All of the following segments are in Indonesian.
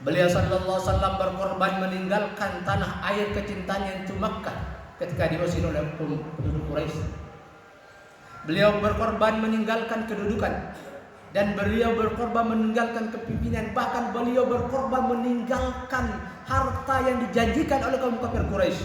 Beliau sallallahu alaihi wasallam berkorban meninggalkan tanah air kecintaannya itu Makkah ketika diusir oleh penduduk Quraisy. Beliau berkorban meninggalkan kedudukan dan beliau berkorban meninggalkan kepimpinan, bahkan beliau berkorban meninggalkan harta yang dijanjikan oleh kaum kafir Quraisy.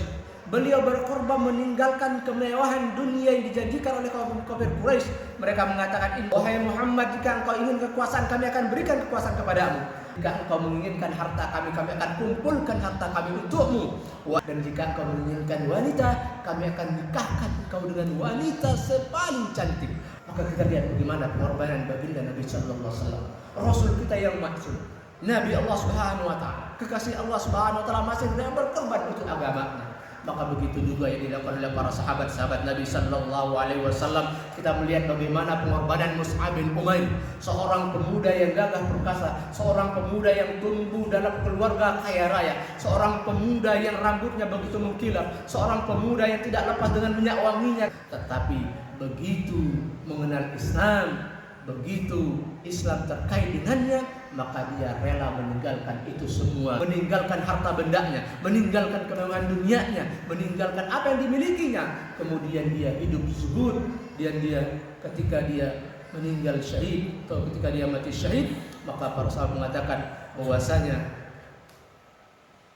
Beliau berkorban meninggalkan kemewahan dunia yang dijanjikan oleh kaum kafir Quraisy. Mereka mengatakan, "Wahai Muhammad, jika engkau ingin kekuasaan, kami akan berikan kekuasaan kepadamu. Jika engkau menginginkan harta kami, kami akan kumpulkan harta kami untukmu. Dan jika engkau menginginkan wanita, kami akan nikahkan engkau dengan wanita sepaling cantik." Maka kita lihat bagaimana pengorbanan baginda Nabi sallallahu alaihi wasallam, Rasul kita yang maksum, Nabi Allah Subhanahu wa taala, kekasih Allah Subhanahu wa taala, masih berkorban untuk agamanya. Maka begitu juga yang dilakukan oleh para sahabat-sahabat Nabi sallallahu alaihi wasallam. Kita melihat bagaimana pengorbanan Mus'ab bin Umair, seorang pemuda yang gagah perkasa, seorang pemuda yang tumbuh dalam keluarga kaya raya, seorang pemuda yang rambutnya begitu mengkilap, seorang pemuda yang tidak lepas dengan minyak wanginya, tetapi begitu mengenal Islam, begitu Islam terkait dengannya, maka dia rela meninggalkan itu semua, meninggalkan harta bendanya, meninggalkan kemewahan dunianya, meninggalkan apa yang dimilikinya. Kemudian dia hidup zuhud, dan dia ketika dia meninggal syahid atau ketika dia mati syahid, maka para sahabat mengatakan bahwasanya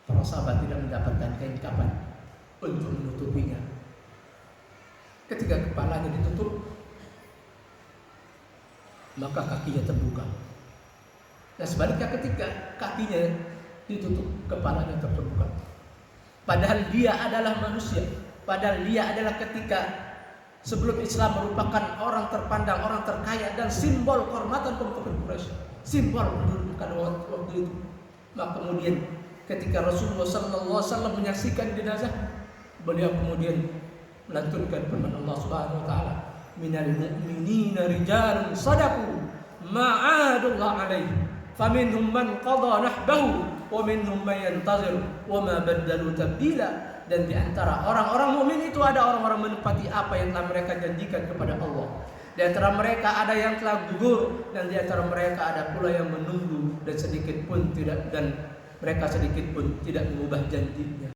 para sahabat tidak mendapatkan kain kafan untuk menutupinya. Ketika kepalanya ditutup, maka kakinya terbuka. Nah, sebaliknya ketika kakinya ditutup, kepalanya terbuka. Padahal dia adalah manusia. Padahal dia adalah ketika sebelum Islam merupakan orang terpandang, orang terkaya dan simbol kehormatan kaum kafir Quraisy, simbol kedudukan waktu itu. Maka kemudian ketika Rasulullah sallallahu alaihi wasallam menyaksikan jenazah, beliau kemudian melantunkan firman Allah Subhanahu wa taala, "Minal mu'minina rijalun shadaqu ma 'ahadullah alaihi. Faminhum man qadha nahbahu wa minhum man yantazir wa ma badalu tabdila." Dan di antara orang-orang mukmin itu ada orang-orang menepati apa yang telah mereka janjikan kepada Allah. Di antara mereka ada yang telah gugur, dan di antara mereka ada pula yang menunggu dan mereka sedikit pun tidak mengubah janjinya.